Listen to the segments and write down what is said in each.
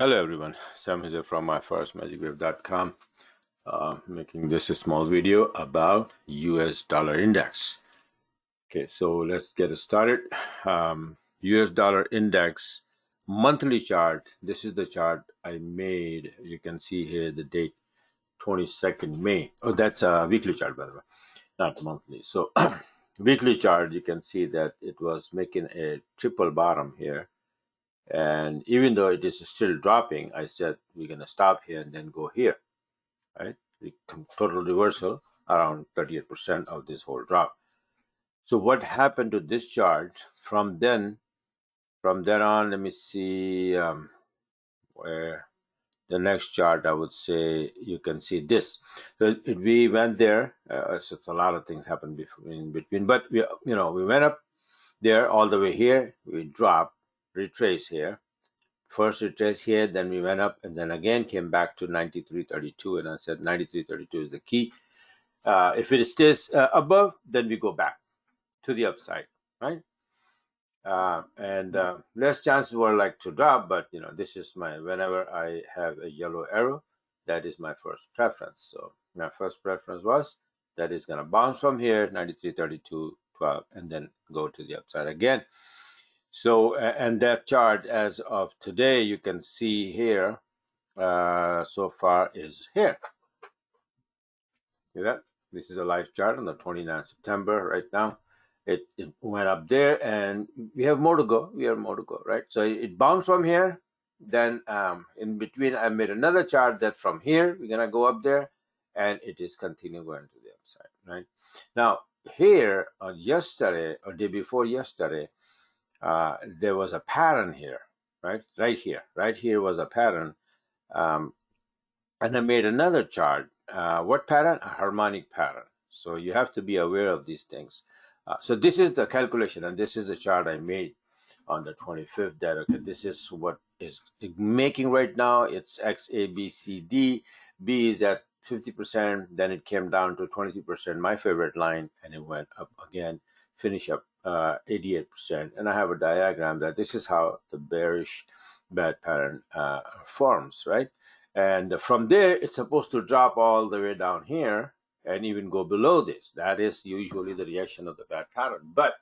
Hello everyone, Sam here from myforexmagicwave.com, making this a small video about US dollar index. Okay, so let's get it started. US dollar index monthly chart. This is the chart I made. You can see here the date 22nd May. Oh, that's a weekly chart, by the way, not monthly. So weekly chart, you can see that it was making a triple bottom here. And even though it is still dropping, I said we're going to stop here and then go here, right? The total reversal around 38% of this whole drop. So what happened to this chart from then on? Let me see where the next chart. I would say you can see this. So we went there. So it's a lot of things happened in between, but we went up there all the way here. We dropped, retrace here. First retrace here, then we went up, and then again came back to 93.32, and I said 93.32 is the key. If it stays above, then we go back to the upside, right? And less chances were like to drop, but this is whenever I have a yellow arrow, that is my first preference. So my first preference was that is going to bounce from here, 93.32, 12, and then go to the upside again. So, and that chart as of today, you can see here, so far is here. See that? This is a live chart on the 29th September right now. It went up there, and we have more to go. We have more to go, right? So it bounced from here. Then in between, I made another chart that from here, we're going to go up there, and it is continuing going to the upside, right? Now, here on yesterday or day before yesterday, there was a pattern here, right? Right here was a pattern. And I made another chart. What pattern? A harmonic pattern. So you have to be aware of these things. So this is the calculation, and this is the chart I made on the 25th. That okay, this is what is making right now. It's X, A, B, C, D. B is at 50%. Then it came down to 23%, my favorite line, and it went up again. Finish up 88%. And I have a diagram that this is how the bearish bad pattern forms, right? And from there, it's supposed to drop all the way down here and even go below this. That is usually the reaction of the bad pattern. But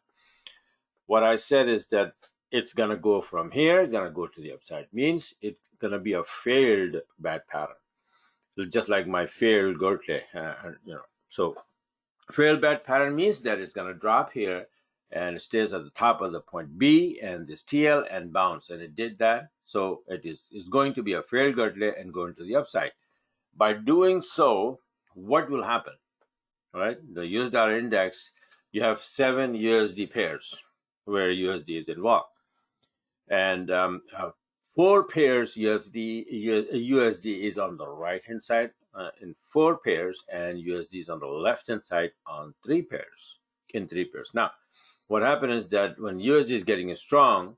what I said is that it's going to go from here, it's going to go to the upside. Means it's going to be a failed bad pattern. Just like my failed Gertle, So failed bad pattern means that it's going to drop here and it stays at the top of the point B and this TL and bounce. And it did that. So it's going to be a failed Gertle and going to the upside. By doing so, what will happen? All right, the US dollar index, you have 7 USD pairs where USD is involved. And 4 pairs USD is on the right hand side in 4 pairs, and USD is on the left hand side on 3 pairs, in 3 pairs. Now, what happened is that when USD is getting strong,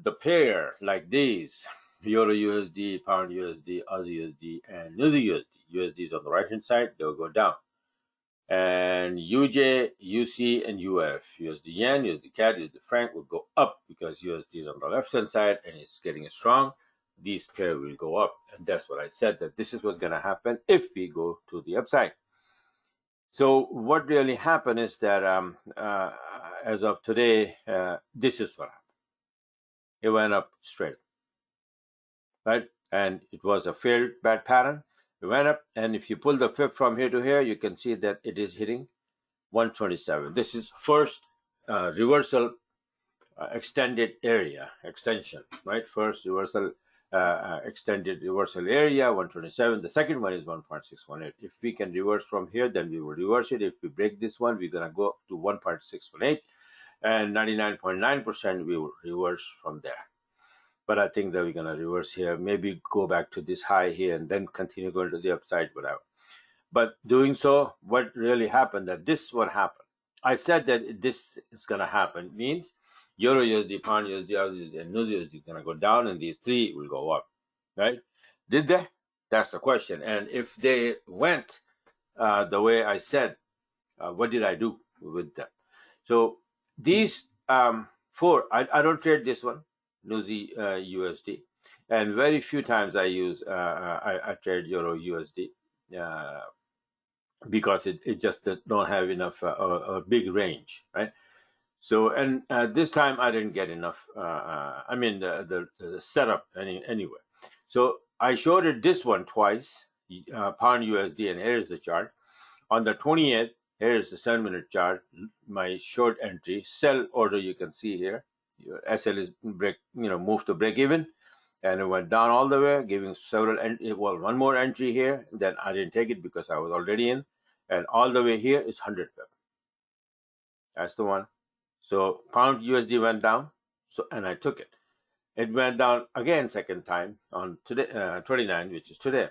the pair like these, Euro USD, Pound USD, Aussie USD, and New USD. USD is on the right hand side, they'll go down. And UJ, UC, and UF, USD Yen, USD CAD, USD Franc will go up because USD is on the left hand side and it's getting strong. These pair will go up. And that's what I said, that this is what's going to happen if we go to the upside. So what really happened is that as of today, this is what happened. It went up straight, right? And it was a failed bad pattern. It went up, and if you pull the fib from here to here, you can see that it is hitting 127. This is first reversal extended area extension, right? First reversal extended reversal area 127. The second one is 1.618. If we can reverse from here, then we will reverse it. If we break this one, we're gonna go to 1.618, and 99.9% we will reverse from there. But I think that we're gonna reverse here, maybe go back to this high here and then continue going to the upside, whatever. But doing so, what really happened, that this is what happened. I said that this is going to happen, means Euro USD, Pound USD, Aussie USD, and New USD is going to go down, and these 3 will go up, right? Did they? That's the question. And if they went the way I said, what did I do with them? So these 4, I don't trade this one. Aussie USD, and very few times I use I trade Euro USD because it just don't have enough a big range, right? So and this time I didn't get enough. I mean the setup anyway. So I showed it this one twice, pound USD, and here's the chart. On the 28th, here's the 7-minute chart. My short entry sell order you can see here. Your SL is moved to break even, and it went down all the way, giving several one more entry here. Then I didn't take it because I was already in, and all the way here is 100 pip. That's the one. So pound USD went down, so and I took it. It went down again second time on today, 29, which is today.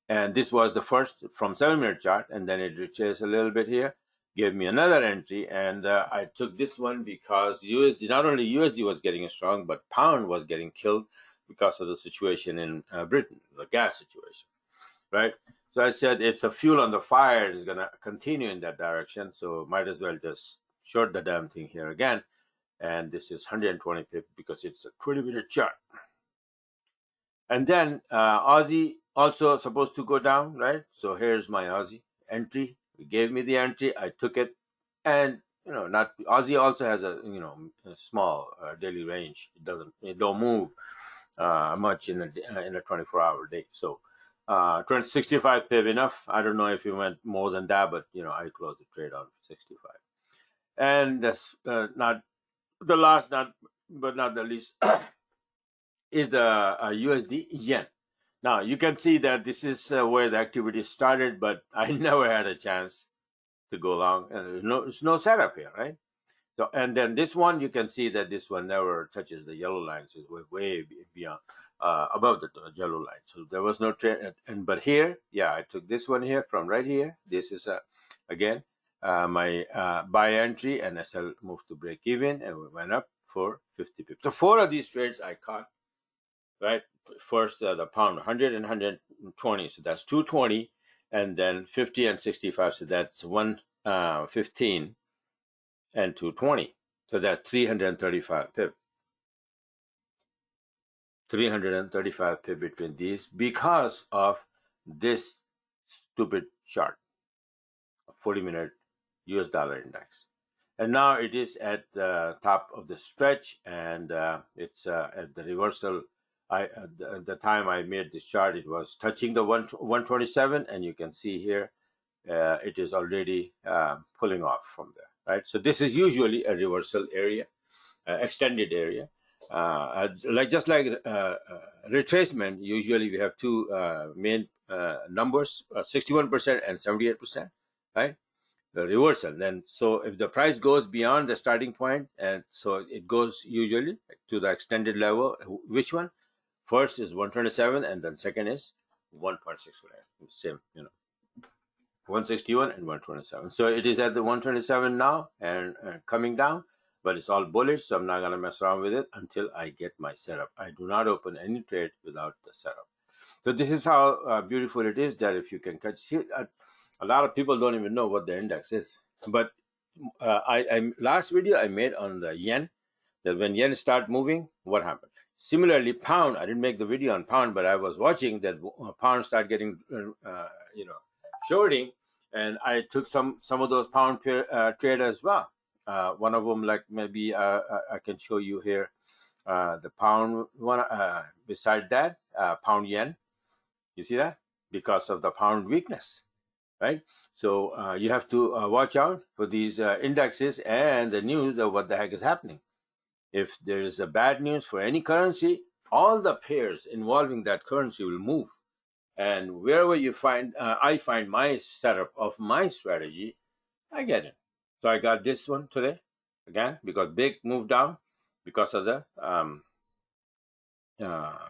And this was the first from 7-minute chart, and then it retraced a little bit here, gave me another entry, and I took this one because USD, not only USD was getting strong, but pound was getting killed because of the situation in Britain, the gas situation, right? So I said it's a fuel on the fire. It's going to continue in that direction, so might as well just short the damn thing here again. And this is 120 pip because it's a 20-minute chart. And then Aussie also supposed to go down, right? So here's my Aussie entry. It gave me the entry. I took it, and not Aussie also has a a small daily range. It don't move much in a 24-hour day. So 65 pip enough. I don't know if it went more than that, but I closed the trade on 65. And that's not the last, not the least, is the USD Yen. Now you can see that this is where the activity started, but I never had a chance to go long, and there's no setup here, right? So, and then this one, you can see that this one never touches the yellow lines. It's way beyond, above the yellow line. So there was no trade. But here, yeah, I took this one here from right here. This is again my buy entry, and SL moved to break even, and we went up for 50 pips. So 4 of these trades I caught, right? First, the pound 100 and 120, so that's 220, and then 50 and 65, so that's 115 and 220, so that's 335 pip. 335 pip between these because of this stupid chart, 40-minute US dollar index. And now it is at the top of the stretch, and it's at the reversal. The time I made this chart, it was touching the 127, and you can see here it is already pulling off from there, right? So this is usually a reversal area, extended area. Just like retracement, usually we have two main numbers, 61% and 78%, right? The reversal. Then, so if the price goes beyond the starting point, and so it goes usually to the extended level. Which one? First is 127, and then second is 1.61. Same, 161 and 127. So it is at the 127 now and coming down, but it's all bullish, so I'm not going to mess around with it until I get my setup. I do not open any trade without the setup. So this is how beautiful it is, that if you can catch it, a lot of people don't even know what the index is. But last video I made on the yen, that when yen start moving, what happened? Similarly, pound, I didn't make the video on pound, but I was watching that pound start getting, shorting, and I took some of those pound trade as well. One of them, like maybe I can show you here, the pound one. Beside that, pound yen. You see that? Because of the pound weakness, right? So you have to watch out for these indexes and the news of what the heck is happening. If there is a bad news for any currency, all the pairs involving that currency will move. And wherever you find, I find my setup of my strategy, I get it. So I got this one today, again, because big move down because of the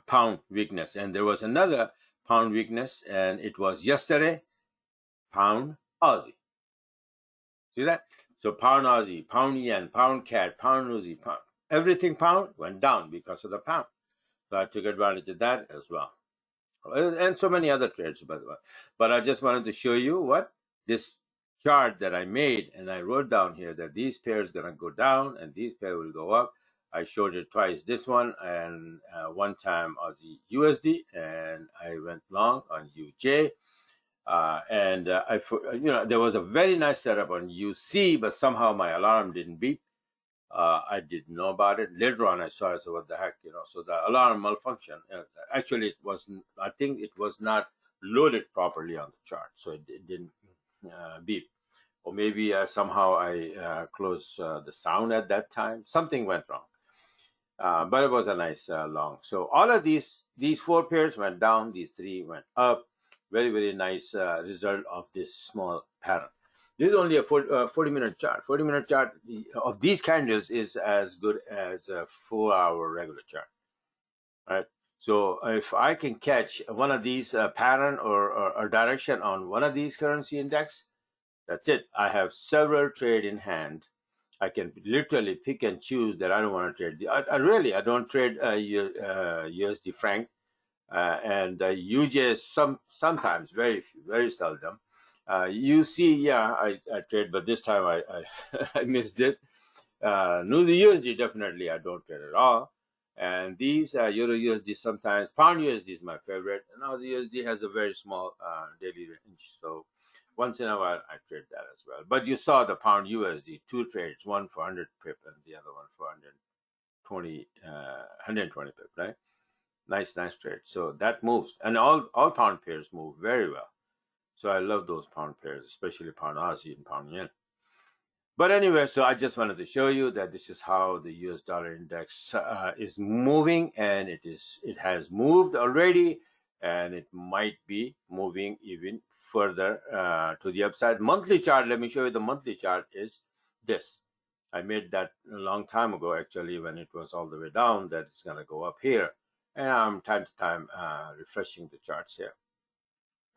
pound weakness. And there was another pound weakness, and it was yesterday, pound Aussie. See that? So pound Aussie, pound yen, pound CAD, pound Aussie, pound. Everything pound went down because of the pound. So I took advantage of that as well. And so many other trades, by the way. But I just wanted to show you what this chart that I made, and I wrote down here that these pairs going to go down and these pairs will go up. I showed it twice, this one, and one time Aussie USD, and I went long on UJ. There was a very nice setup on UC, but somehow my alarm didn't beep. I didn't know about it. Later on, I saw it. So what the heck, So the alarm malfunction. Actually, it wasn't. I think it was not loaded properly on the chart, so it didn't beep. Or maybe somehow I closed the sound at that time. Something went wrong. But it was a nice long. So all of these four pairs went down. These three went up. Very, very nice result of this small pattern. This is only a 40-minute chart. 40-minute chart of these candles is as good as a 4-hour regular chart. Right. So if I can catch one of these pattern or direction on one of these currency index, that's it. I have several trade in hand. I can literally pick and choose that I don't want to trade. I don't trade USD franc and UJ sometimes, very seldom. You see, yeah, I trade, but this time I I missed it. USD definitely I don't trade at all. And these Euro USD sometimes, Pound USD is my favorite, and Aussie USD has a very small daily range. So once in a while I trade that as well. But you saw the Pound USD, two trades, one for 100 pip and the other one for 120 pip, right? Nice trade. So that moves, and all pound pairs move very well. So I love those pound pairs, especially Pound Aussie and Pound Yen. But anyway, so I just wanted to show you that this is how the US dollar index is moving, and it has moved already, and it might be moving even further to the upside. Monthly chart, let me show you the monthly chart is this. I made that a long time ago, actually, when it was all the way down, that it's going to go up here. And I'm time to time refreshing the charts here.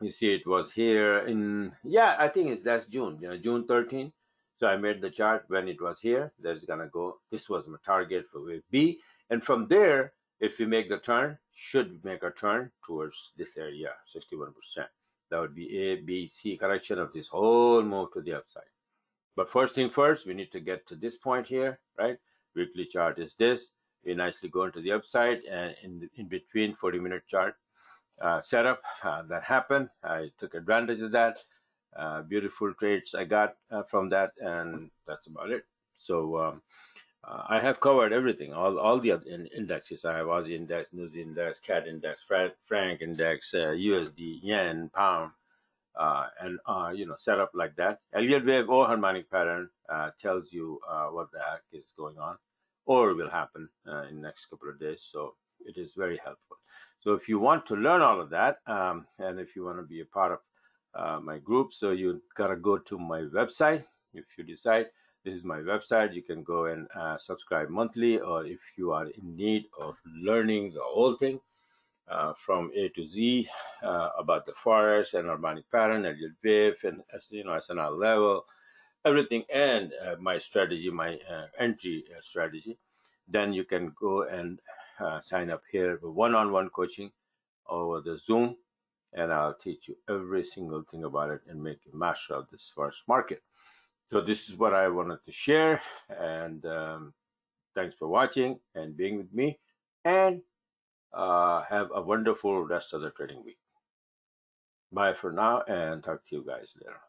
You see it was here in, I think that's June, June 13. So I made the chart when it was here. That's going to go, this was my target for wave B. And from there, if we make the turn, should make a turn towards this area, 61%. That would be A, B, C correction of this whole move to the upside. But first thing first, we need to get to this point here, right? Weekly chart is this. We nicely go into the upside, and in between 40-minute chart setup that happened. I took advantage of that. Beautiful trades I got from that, and that's about it. So I have covered everything, all the other indexes. I have Aussie index, New Zealand index, CAD index, franc index, USD, yen, pound, and set up like that. Elliott wave or harmonic pattern tells you what the heck is going on or will happen in the next couple of days. So it is very helpful. So if you want to learn all of that, and if you want to be a part of my group, so you gotta go to my website. If you decide this is my website, you can go and subscribe monthly, or if you are in need of learning the whole thing, from A to Z about the Forex and harmonic pattern, Elliott wave, and SNR level, everything, and my strategy, my entry strategy. Then you can go and sign up here for one-on-one coaching over the Zoom, and I'll teach you every single thing about it and make you master of this Forex market. So this is what I wanted to share, and thanks for watching and being with me, and have a wonderful rest of the trading week. Bye for now, and talk to you guys later.